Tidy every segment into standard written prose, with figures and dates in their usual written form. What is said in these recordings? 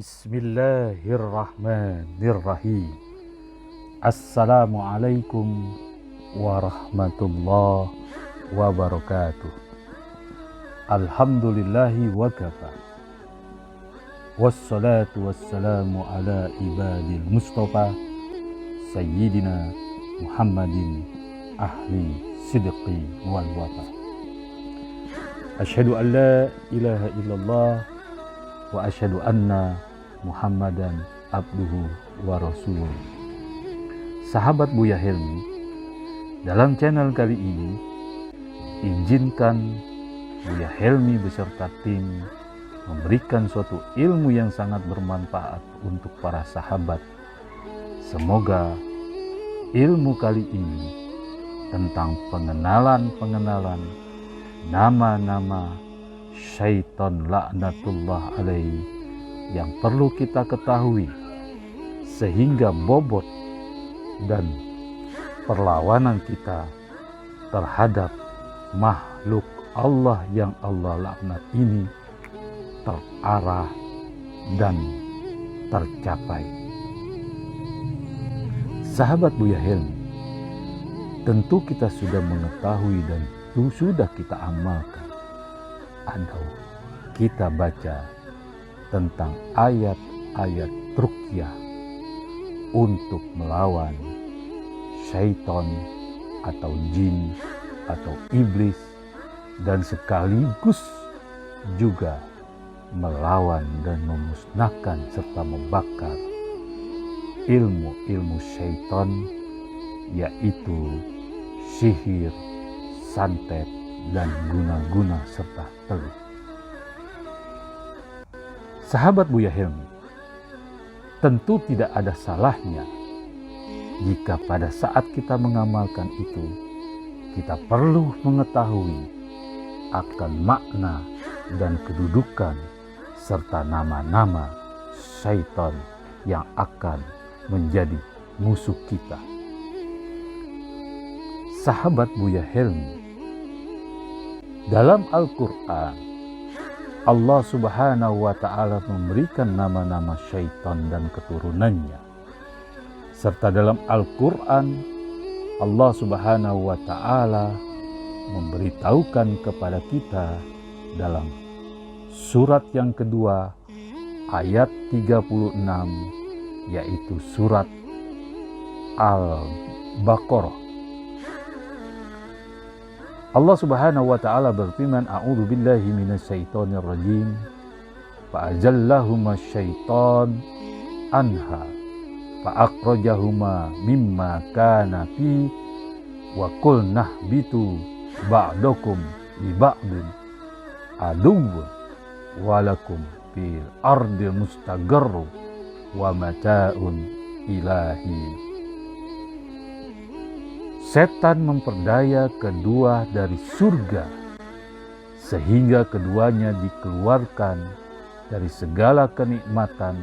Bismillahirrahmanirrahim. Assalamualaikum warahmatullahi wabarakatuh. Alhamdulillahi wa kafa. Wassalatu wassalamu ala ibadil mustafa Sayyidina Muhammadin ahli sidqi wal wafa. Asyhadu an la ilaha illallah wa asyhadu anna Muhammadan abduhu wa rasuluh. Sahabat Buya Helmi, dalam channel kali ini izinkan Buya Helmi beserta tim memberikan suatu ilmu yang sangat bermanfaat untuk para sahabat. Semoga ilmu kali ini tentang pengenalan nama-nama syaitan laknatullah alaihi yang perlu kita ketahui, sehingga bobot dan perlawanan kita terhadap makhluk Allah yang Allah laknat ini terarah dan tercapai. Sahabat Buya Helmi, tentu kita sudah mengetahui dan sudah kita amalkan atau kita baca tentang ayat-ayat ruqyah untuk melawan syaitan atau jin atau iblis, dan sekaligus juga melawan dan memusnahkan serta membakar ilmu-ilmu syaitan, yaitu sihir, santet, dan guna-guna serta teluh. Sahabat Buya Helmi, tentu tidak ada salahnya jika pada saat kita mengamalkan itu, kita perlu mengetahui akan makna dan kedudukan serta nama-nama syaitan yang akan menjadi musuh kita. Sahabat Buya Helmi, dalam Al-Quran Allah Subhanahu wa Ta'ala memberikan nama-nama syaitan dan keturunannya. Serta dalam Al-Quran Allah Subhanahu wa Ta'ala memberitahukan kepada kita dalam surat yang kedua ayat 36, yaitu surat Al-Baqarah. Allah Subhanahu wa Ta'ala berfirman, a'udzu billahi minasyaitonir rajim, fa'azallahuma syaitan anha fa'akhrajahuma mimma kana fi wa qulna ihbitu ba'dakum li ba'din aduwwun walakum fil ardi mustaqarrun wa mata'un ilahi. Setan memperdaya kedua dari surga, sehingga keduanya dikeluarkan dari segala kenikmatan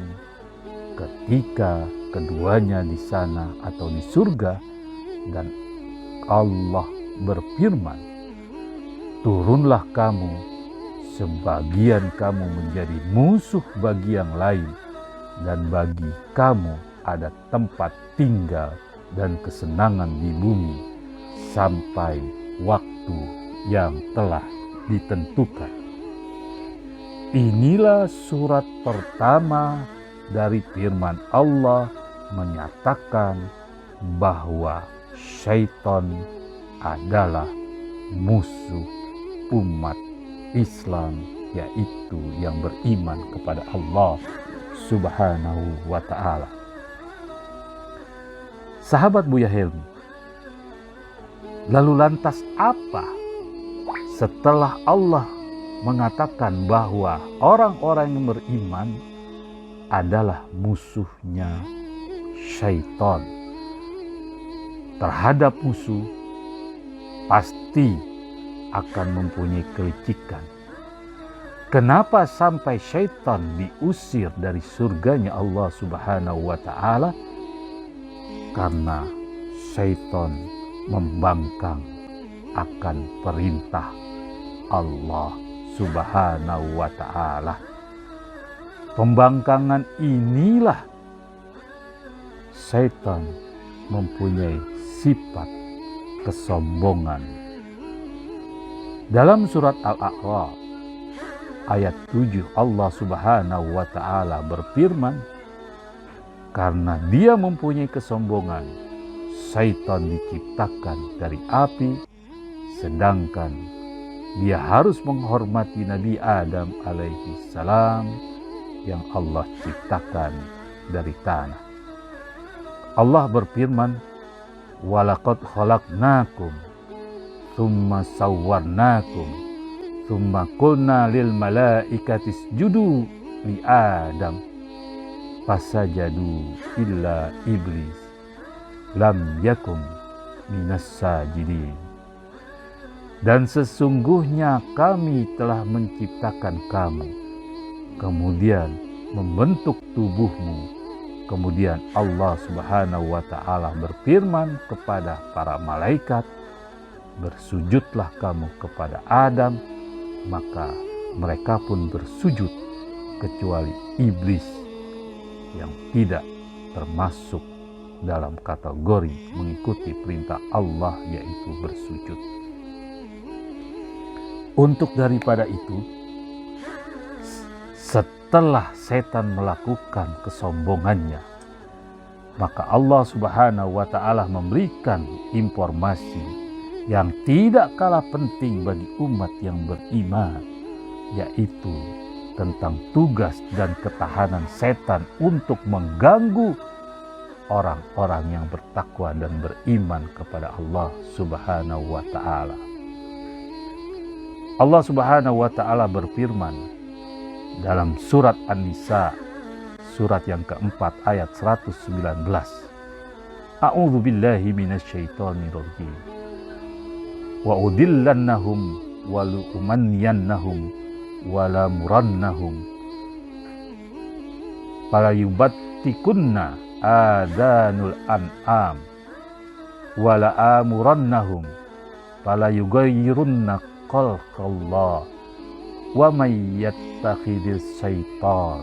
ketika keduanya di sana atau di surga. Dan Allah berfirman, turunlah kamu, sebagian kamu menjadi musuh bagi yang lain, dan bagi kamu ada tempat tinggal dan kesenangan di bumi sampai waktu yang telah ditentukan. Inilah surat pertama dari firman Allah menyatakan bahwa syaitan adalah musuh umat Islam, yaitu yang beriman kepada Allah Subhanahu wa Ta'ala. Sahabat Buya Helmi, lalu lantas apa setelah Allah mengatakan bahwa orang-orang yang beriman adalah musuhnya syaitan? Terhadap musuh pasti akan mempunyai kelicikan. Kenapa sampai syaitan diusir dari surganya Allah Subhanahu wa Ta'ala? Karena syaitan membangkang akan perintah Allah Subhanahu wa Ta'ala. Pembangkangan inilah setan mempunyai sifat kesombongan. Dalam surat Al-A'raf ayat 7 Allah Subhanahu wa ta'ala berfirman, karena dia mempunyai kesombongan, syaitan diciptakan dari api, sedangkan dia harus menghormati Nabi Adam alaihi salam yang Allah ciptakan dari tanah. Allah berfirman, walaqad khalaqnakum tsumma sawwarnakum tsumma qulna lil malaikati isjudu li Adam fasajadu illa iblis lam yakum minas sajidin. Dan sesungguhnya kami telah menciptakan kamu, kemudian membentuk tubuhmu. Kemudian Allah Subhanahu wa ta'ala berfirman kepada para malaikat, bersujudlah kamu kepada Adam, maka mereka pun bersujud kecuali iblis yang tidak termasuk dalam kategori mengikuti perintah Allah, yaitu bersujud. Untuk daripada itu, setelah setan melakukan kesombongannya, maka Allah Subhanahu wa ta'ala memberikan informasi yang tidak kalah penting bagi umat yang beriman, yaitu tentang tugas dan ketahanan setan untuk mengganggu orang-orang yang bertakwa dan beriman kepada Allah Subhanahu wa ta'ala. Allah Subhanahu wa ta'ala berfirman dalam surat An-Nisa, surat yang keempat ayat 119. A'udzu billahi minasyaitonir rajim. Wa udillannahum wa lu'manniyannahum wa lamurannahum fala yubattikunna adanul an'am wa la'amurannahum fala yughayyirunna khalqallah wa may yattakhidhis syaitan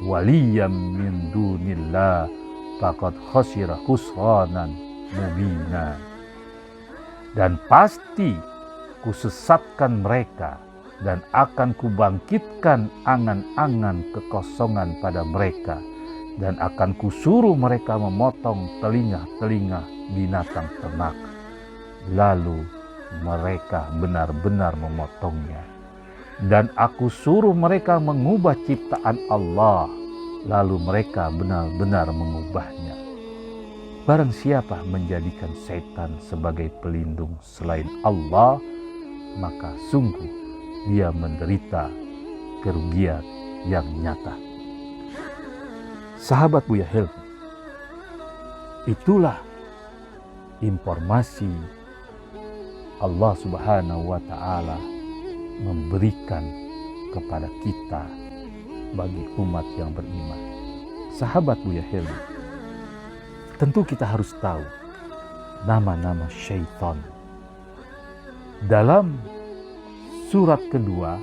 waliyan min dunillah faqad khasira khusranan mubina. Dan pasti kusesatkan mereka dan akan kubangkitkan angan-angan kekosongan pada mereka, dan akan kusuruh mereka memotong telinga-telinga binatang ternak, lalu mereka benar-benar memotongnya. Dan aku suruh mereka mengubah ciptaan Allah, lalu mereka benar-benar mengubahnya. Barang siapa menjadikan setan sebagai pelindung selain Allah, maka sungguh dia menderita kerugian yang nyata. Sahabat Buya Helmi, itulah informasi Allah Subhanahu wa ta'ala memberikan kepada kita bagi umat yang beriman. Sahabat Buya Helmi, tentu kita harus tahu nama-nama syaitan. Dalam surat kedua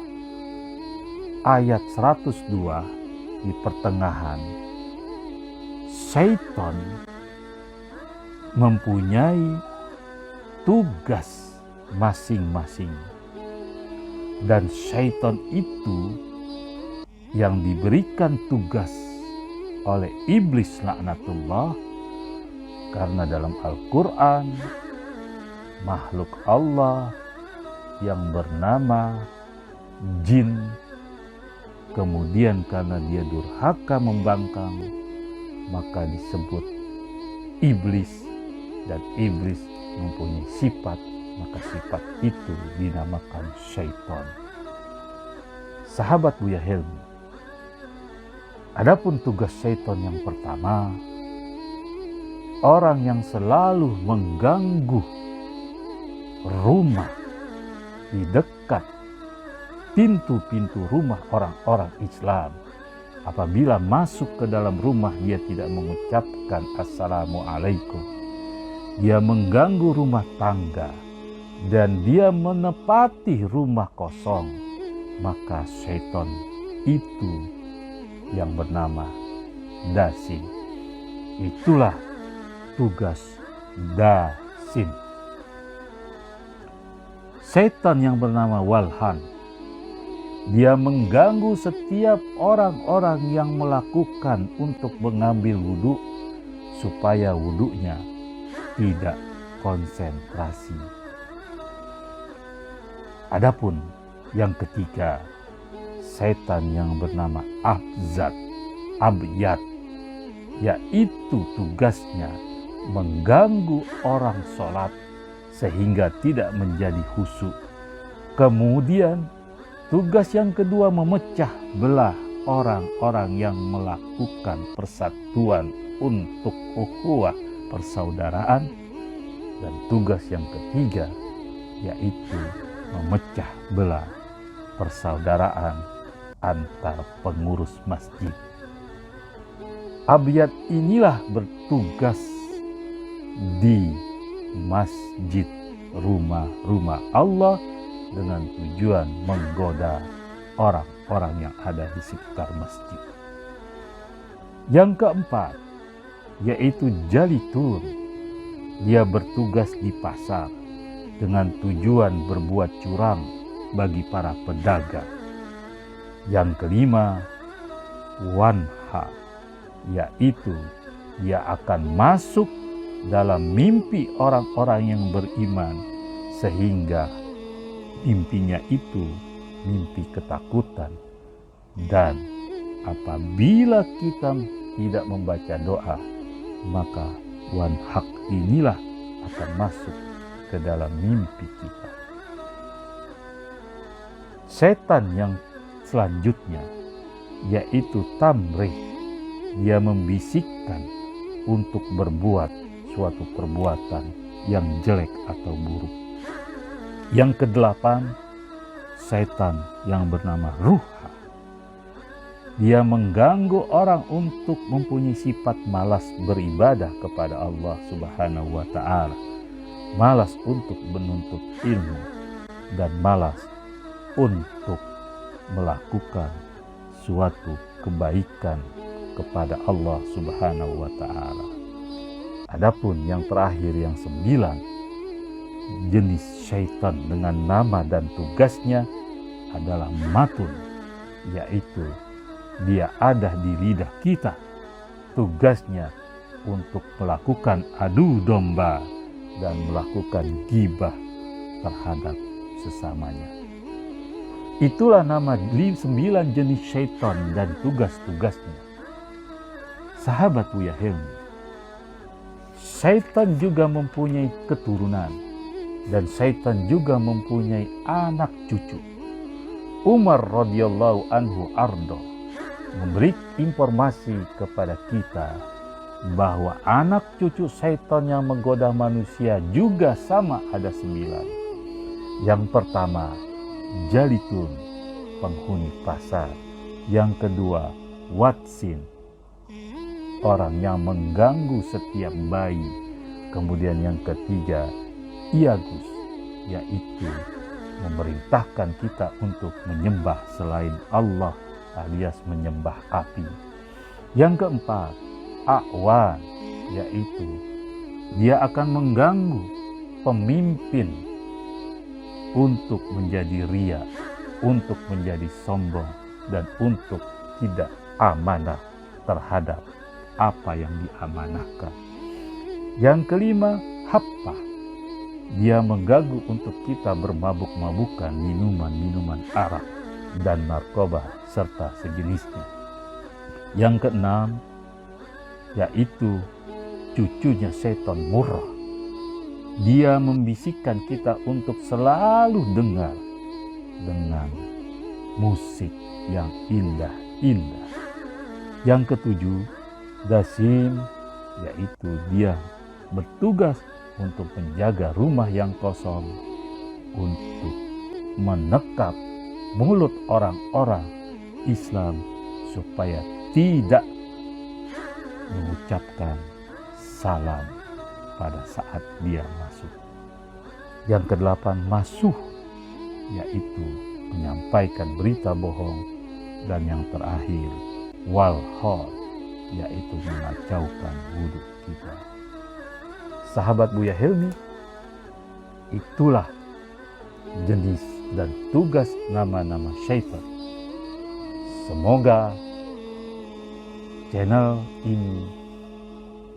ayat 102 di pertengahan, syaitan mempunyai tugas masing-masing. Dan syaitan itu yang diberikan tugas oleh iblis laknatullah, karena dalam Al-Quran makhluk Allah yang bernama jin, kemudian karena dia durhaka membangkang, maka disebut iblis, dan iblis mempunyai sifat, maka sifat itu dinamakan syaitan. Sahabat Buya Helmi, adapun tugas syaitan yang pertama, orang yang selalu mengganggu rumah di dekat pintu-pintu rumah orang-orang Islam. Apabila masuk ke dalam rumah dia tidak mengucapkan Assalamualaikum, dia mengganggu rumah tangga, dan dia menepati rumah kosong, maka syaitan itu yang bernama Dasin. Itulah tugas Dasin. Setan yang bernama Walhan, dia mengganggu setiap orang-orang yang melakukan untuk mengambil wudhu supaya wudhunya tidak konsentrasi. Adapun yang ketiga, setan yang bernama Abyad, yaitu tugasnya mengganggu orang sholat sehingga tidak menjadi khusyuk. Kemudian tugas yang kedua memecah belah orang-orang yang melakukan persatuan untuk ukhuwah persaudaraan. Dan tugas yang ketiga yaitu memecah belah persaudaraan antar pengurus masjid. Abyad inilah bertugas di masjid, rumah-rumah Allah dengan tujuan menggoda orang-orang yang ada di sekitar masjid. Yang keempat yaitu Jalitun. Dia bertugas di pasar dengan tujuan berbuat curang bagi para pedagang. Yang kelima, Wanha, yaitu dia akan masuk dalam mimpi orang-orang yang beriman sehingga mimpinya itu mimpi ketakutan. Dan apabila kita tidak membaca doa, maka Wanhak inilah akan masuk ke dalam mimpi kita. Setan yang selanjutnya yaitu Tamrih, dia membisikkan untuk berbuat suatu perbuatan yang jelek atau buruk. Yang kedelapan, setan yang bernama Ruha. Dia mengganggu orang untuk mempunyai sifat malas beribadah kepada Allah Subhanahu wa Ta'ala, malas untuk menuntut ilmu, dan malas untuk melakukan suatu kebaikan kepada Allah Subhanahu wa Ta'ala. Adapun yang terakhir, yang 9, jenis syaitan dengan nama dan tugasnya adalah Matun, yaitu dia ada di lidah kita. Tugasnya untuk melakukan adu domba dan melakukan ghibah terhadap sesamanya. Itulah nama 9 jenis syaitan dan tugas-tugasnya. Sahabat Buya Helmi, syaitan juga mempunyai keturunan dan syaitan juga mempunyai anak cucu. Umar radhiyallahu anhu ardo memberi informasi kepada kita bahwa anak cucu syaitan yang menggoda manusia juga sama ada 9. Yang pertama, Jalitun, penghuni pasar. Yang kedua, Watsin, orang yang mengganggu setiap bayi. Kemudian yang ketiga, Iagus, yaitu memerintahkan kita untuk menyembah selain Allah alias menyembah api. Yang keempat, A'wan, yaitu dia akan mengganggu pemimpin untuk menjadi ria, untuk menjadi sombong, dan untuk tidak amanah terhadap apa yang diamanahkan. Yang kelima, Happah, dia mengganggu untuk kita bermabuk-mabukan minuman-minuman arak dan narkoba serta sejenisnya. Yang keenam, yaitu cucunya setan Murrah. Dia membisikkan kita untuk selalu dengar dengan musik yang indah-indah. Yang ketujuh, Dasim, yaitu dia bertugas untuk menjaga rumah yang kosong, untuk menekap mulut orang-orang Islam supaya tidak mengucapkan salam pada saat dia masuk. Yang kedelapan, Masuh, yaitu menyampaikan berita bohong. Dan yang terakhir, walhol, yaitu mengacaukan wudhu kita. Sahabat Buya Helmi, itulah jenis dan tugas nama-nama syaitan. Semoga channel ini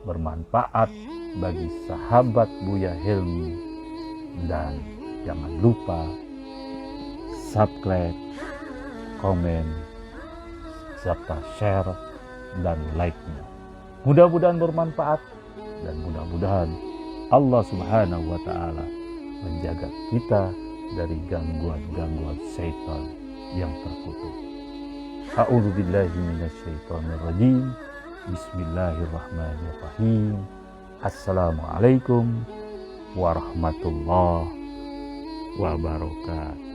bermanfaat bagi sahabat Buya Helmi, dan jangan lupa subscribe, komen, serta share dan like-nya. Mudah-mudahan bermanfaat, dan mudah-mudahan Allah Subhanahu wa Ta'ala menjaga kita dari gangguan-gangguan syaitan yang terkutuk. A'udzubillahi minasyaitonirrajim. Bismillahirrahmanirrahim. Assalamualaikum warahmatullahi wabarakatuh.